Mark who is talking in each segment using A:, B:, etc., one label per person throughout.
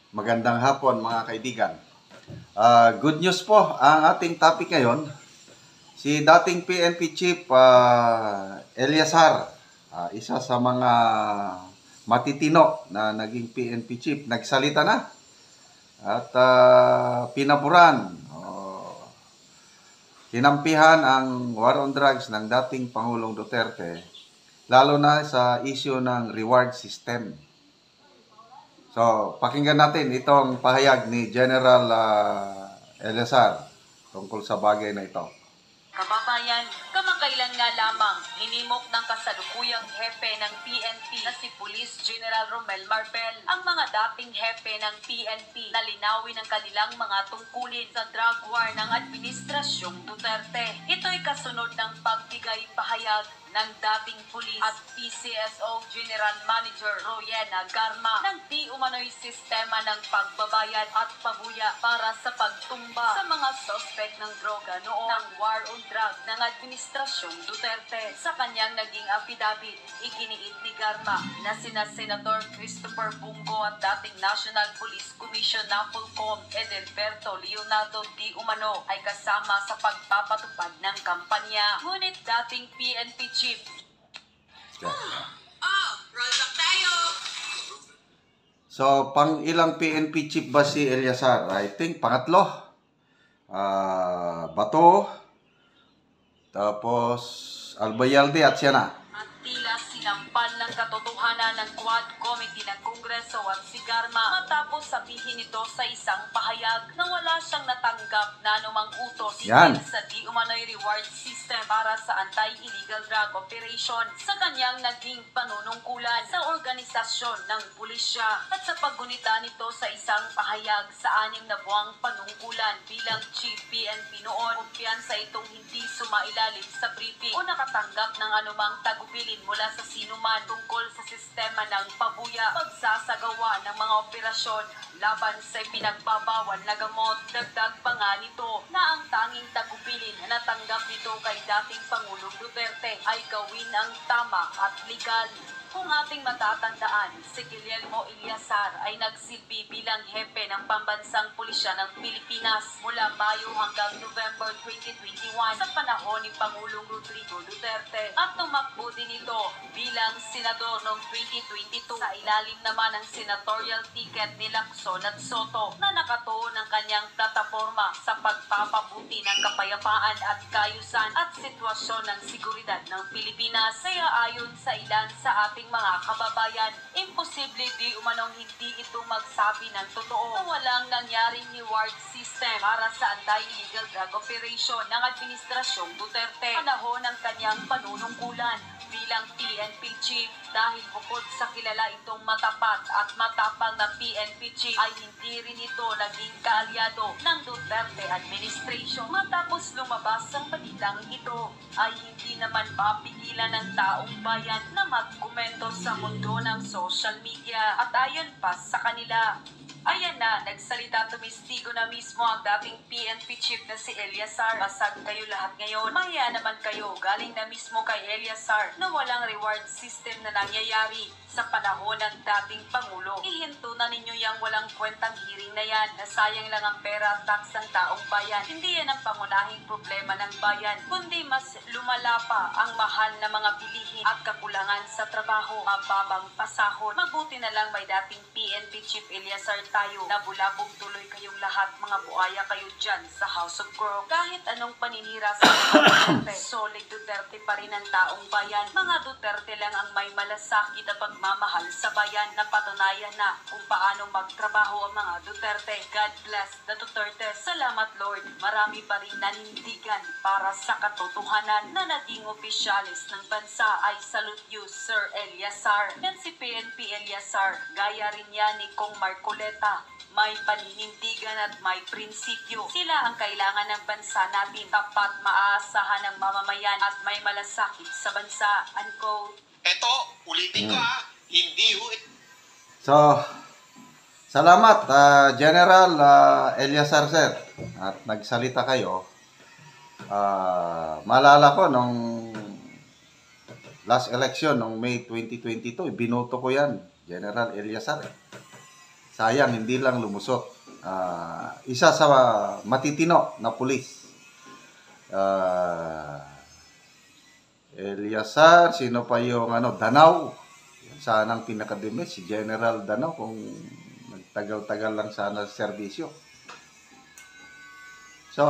A: Magandang hapon mga kaibigan. Good news po ang ating topic ngayon. Si dating PNP Chief Eliazar, isa sa mga matitino na naging PNP Chief, nagsalita na at pinaburan, kinampihan ang war on drugs ng dating Pangulong Duterte, lalo na sa issue ng reward system. So, pakinggan natin itong pahayag ni General Eliazar tungkol sa bagay na ito.
B: Kababayan, kamakailan nga lamang hinimok ng kasalukuyang hepe ng PNP na si Police General Romel Marbel ang mga dating hepe ng PNP na linawin ang kanilang mga tungkulin sa drug war ng Administrasyong Duterte. Ito'y kasunod ng pagbigay pahayag ng dating pulis at PCSO General Manager Royena Garma ng di umano'y sistema ng pagbabayad at pabuya para sa pagtumba sa mga sospek ng droga noong ng war on drug ng Administrasyong Duterte. Sa kanyang naging affidavit, iginiit ni Garma na sina Senator Christopher Bungo at dating National Police Commission NAPOLCOM Edelberto Leonardo di umano ay kasama sa pagpapatupad ng kampanya. Ngunit dating PNP Chief
C: roll back tayo!
A: So, pang ilang PNP Chief ba si Eliazar? I think pangatlo. Bato, tapos Albayalde at siya na.
B: at tila sinampal ng katotohanan ng Quad Committee ng Kongreso at si Garma matapos sabihin ito sa isang pahayag na wala siyang natanggap na anumang utos
A: Yan.
B: sa di umano'y reward system para sa anti-illegal drug operation sa kanyang naging panunungkulan sa organisasyon ng pulisya at sa paggunita nito sa isang pahayag sa 6 na buwang panungkulan bilang Chief PNP noon. Kumpiyansa itong hindi sumailalim sa briefing o nakatanggap ng anumang tagubilin mula sa sinuman tungkol sa sistema ng pabuya, pagsasagawa ng mga operasyon laban sa pinagbabawal na gamot. Dagdag pa nga nito na ang tanging tagubilin na natanggap nito kay dating Pangulong Duterte ay gawin ang tama at legal. Kung ating matatandaan, si Guillermo Eliazar ay nagsilbi bilang hepe ng pambansang pulisya ng Pilipinas mula Mayo hanggang November 2021 sa panahon ni Pangulong Rodrigo Duterte at tumakbo din ito bilang senador noong 2022 sa ilalim naman ng senatorial ticket ni Lacson at Soto na nakatuon ng kanyang plataforma sa pagpapabuti ng kapayapaan at kaayusan at sitwasyon ng seguridad ng Pilipinas. Kaya ayon sa ilan sa ating mga kababayan, imposible di umanong hindi ito magsabi ng totoo na walang nangyaring reward system para sa anti-illegal drug operation ng Administrasyong Duterte panahon ng kanyang panunungkulan bilang PNP Chief dahil bukod sa kilala itong matapat at matapang na PNP Chief ay hindi rin ito naging kaalyado ng Duterte administration. Matapos lumabas ang balitang ito ay hindi naman mapigilan ng taong bayan na magkomento sa mundo ng social media at ayon pa sa kanila. Ayan na, nagsalita tumistigo na mismo ang dating PNP Chief na si Eliazar. Basag kayo lahat ngayon. Maya naman kayo, galing na mismo kay Eliazar na walang reward system na nangyayari sa panahon ng dating Pangulo. Ihinto na ninyo yung walang kwentang hearing na yan na sayang lang ang pera at tax ng taong bayan. Hindi yan ang pangunahing problema ng bayan, kundi mas lumala pa ang mahal na mga bilihin at kakulangan sa trabaho, mababang pasahod. Mabuti na lang may dating PNP Chief Eliazar tayo na bulabog tuloy kayong lahat, mga buaya kayo dyan sa House of Crow. Kahit anong paninira sa Duterte, solid Duterte pa rin ang taong bayan. Mga Duterte lang ang may malasakit at pagmamahal sa bayan na patunayan na kung paano magtrabaho ang mga Duterte. God bless the Duterte. Salamat Lord. Marami pa rin nanindigan para sa katotohanan na naging opisyalis ng bansa. I salute you, Sir Eliazar. Yan si PNP Eliazar. Gaya rin yan ni Kong Marcoleta. May paninindigan at may prinsipyo. Sila ang kailangan ng bansa natin. Tapat, maaasahan ng mamamayan at may malasakit sa bansa. Unquote.
C: Eto, ulitin ko hindi
A: So, salamat General Eliazar sir. At nagsalita kayo. Maalala ko nung last election, nung May 2022, binoto ko yan, General Eliazar. Sayang, hindi lang lumusot. Isa sa matitino na pulis. Eliasar, sino pa yung Danao. Sanang pinakadimit, si General Danao kung nagtagal-tagal lang sana sa serbisyo. So,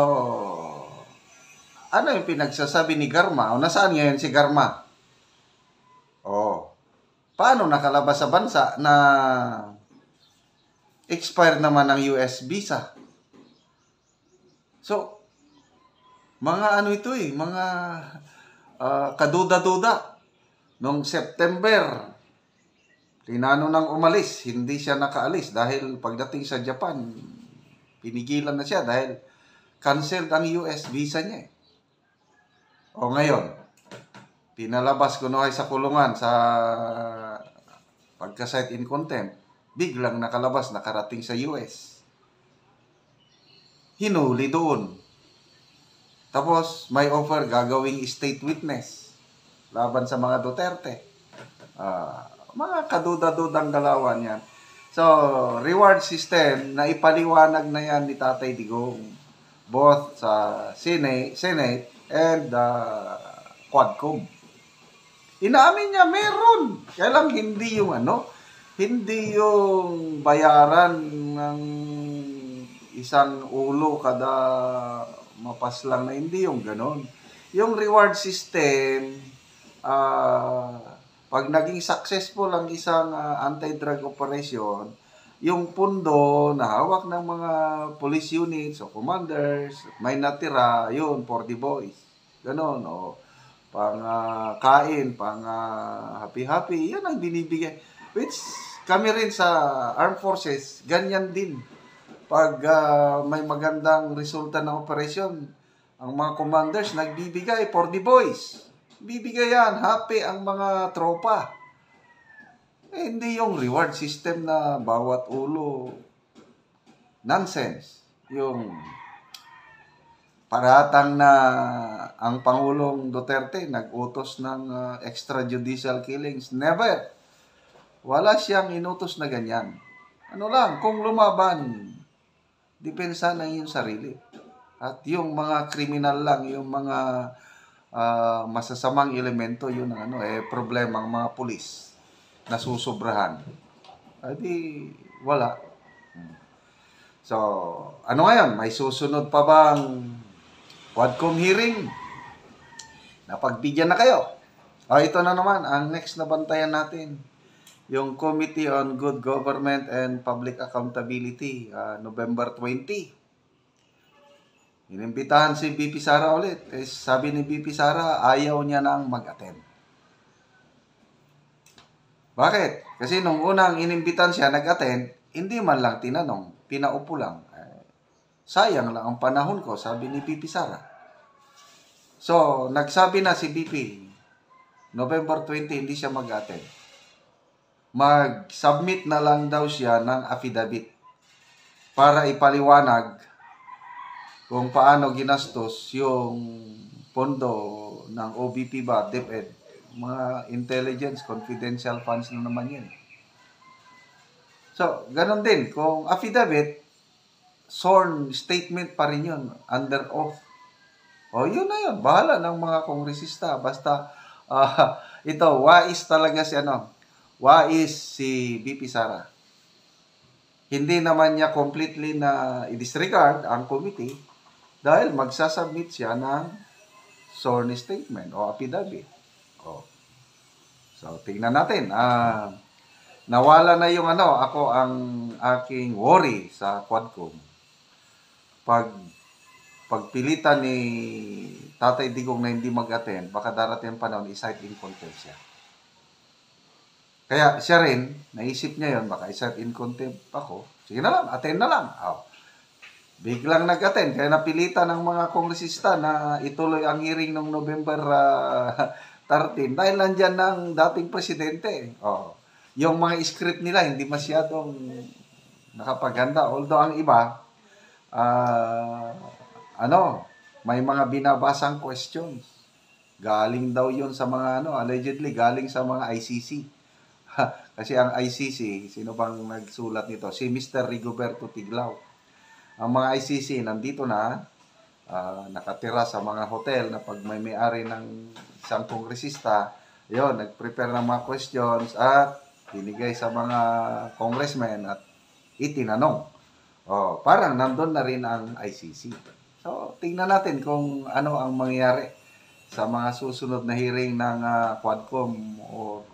A: ano yung pinagsasabi ni Garma? O nasaan ngayon si Garma? Paano nakalabas sa bansa na expire naman ang US visa? So, mga ito mga kaduda-duda. Noong September, tinano nang umalis, hindi siya nakaalis dahil pagdating sa Japan, pinigilan na siya dahil canceled ang US visa niya. Ngayon, pinalabas ko sa kulungan sa pagka-cite in contempt, biglang nakalabas, nakarating sa US. Hinuli doon. Tapos, may offer gagawing state witness laban sa mga Duterte. Mga kaduda-dudang galawan yan. So, reward system na ipaliwanag na yan ni Tatay Digong both sa Senate and Quadcom. Inaamin niya, meron. Kaya lang hindi yung hindi yung bayaran ng isang ulo kada mapaslang na, hindi yung ganon. Yung reward system, pag naging successful ang isang anti-drug operation, yung pundo na hawak ng mga police units o commanders, may natira, yun, for the boys. Ganon, pang kain, pang happy-happy, yan ang binibigay. Which, kami rin sa armed forces, ganyan din. Pag may magandang resulta ng operation, ang mga commanders nagbibigay for the boys. Bibigay yan, happy ang mga tropa. Hindi yung reward system na bawat ulo. Nonsense. Yung paratang na ang Pangulong Duterte nag-utos ng extrajudicial killings. Never. Wala siyang inutos na ganyan. Kung lumaban, depensa ng iyong sarili. At yung mga kriminal lang, yung mga masasamang elemento, yun ang problema ng mga pulis na susobrahan. Di wala. So, ngayon? May susunod pa bang Quadcom hearing? Napagbigyan na kayo. Ito na naman, ang next na bantayan natin. Yung Committee on Good Government and Public Accountability, November 20. Inimbitahan si BP Sara ulit. Sabi ni BP Sara, ayaw niya nang mag-attend. Bakit? Kasi nung unang inimbitan siya, nag-attend, hindi man lang tinanong, pinaupo lang. Sayang lang ang panahon ko, sabi ni BP Sara. So, nagsabi na si BP, November 20, hindi siya mag-attend. Mag-submit na lang daw siya ng affidavit para ipaliwanag kung paano ginastos yung pondo ng OBP ba, DepEd. Mga intelligence, confidential funds na naman yun. So, ganun din. Kung affidavit, sworn statement pa rin yun, under oath. Yun na yun. Bahala ng mga kongresista. Basta, ito, wais talaga wais si BP Sara. Hindi naman niya completely na i-disregard ang committee dahil magsasubmit siya ng sworn statement o affidavit. So, tingnan natin. Nawala na yung ako ang aking worry sa Quadcom. Pagpilitan ni Tatay Digong na hindi mag-attend, baka darating ang panahon, i-cite in contempt siya. Kaya siya rin, naisip niya yon, baka i-cite in contempt ako. Sige na lang, attend na lang. Biglang nag-attend, kaya napilitan ng mga kongresista na ituloy ang hearing ng November 13 dahil nandyan ng dating presidente. Yung mga script nila hindi masyadong nakapaganda. Although ang iba, may mga binabasang questions. Galing daw yun sa mga allegedly galing sa mga ICC. Kasi ang ICC, sino bang nagsulat nito? Si Mr. Rigoberto Tiglao. Ang mga ICC nandito na, nakatira sa mga hotel na pag may may-ari ng isang kongresista, yon, nag-prepare ng mga questions at binigay sa mga congressmen at itinanong. Parang nandun na rin ang ICC. So, tingnan natin kung ano ang mangyayari sa mga susunod na hearing ng Quadcom o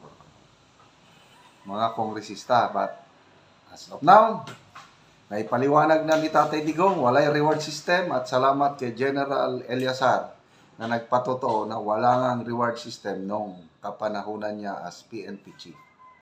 A: mga kongresista. But as of now, naipaliwanag na ni Tatay Digong, walay reward system at salamat kay General Eliazar na nagpatotoo na wala ngang reward system nung kapanahunan niya as PNP chief.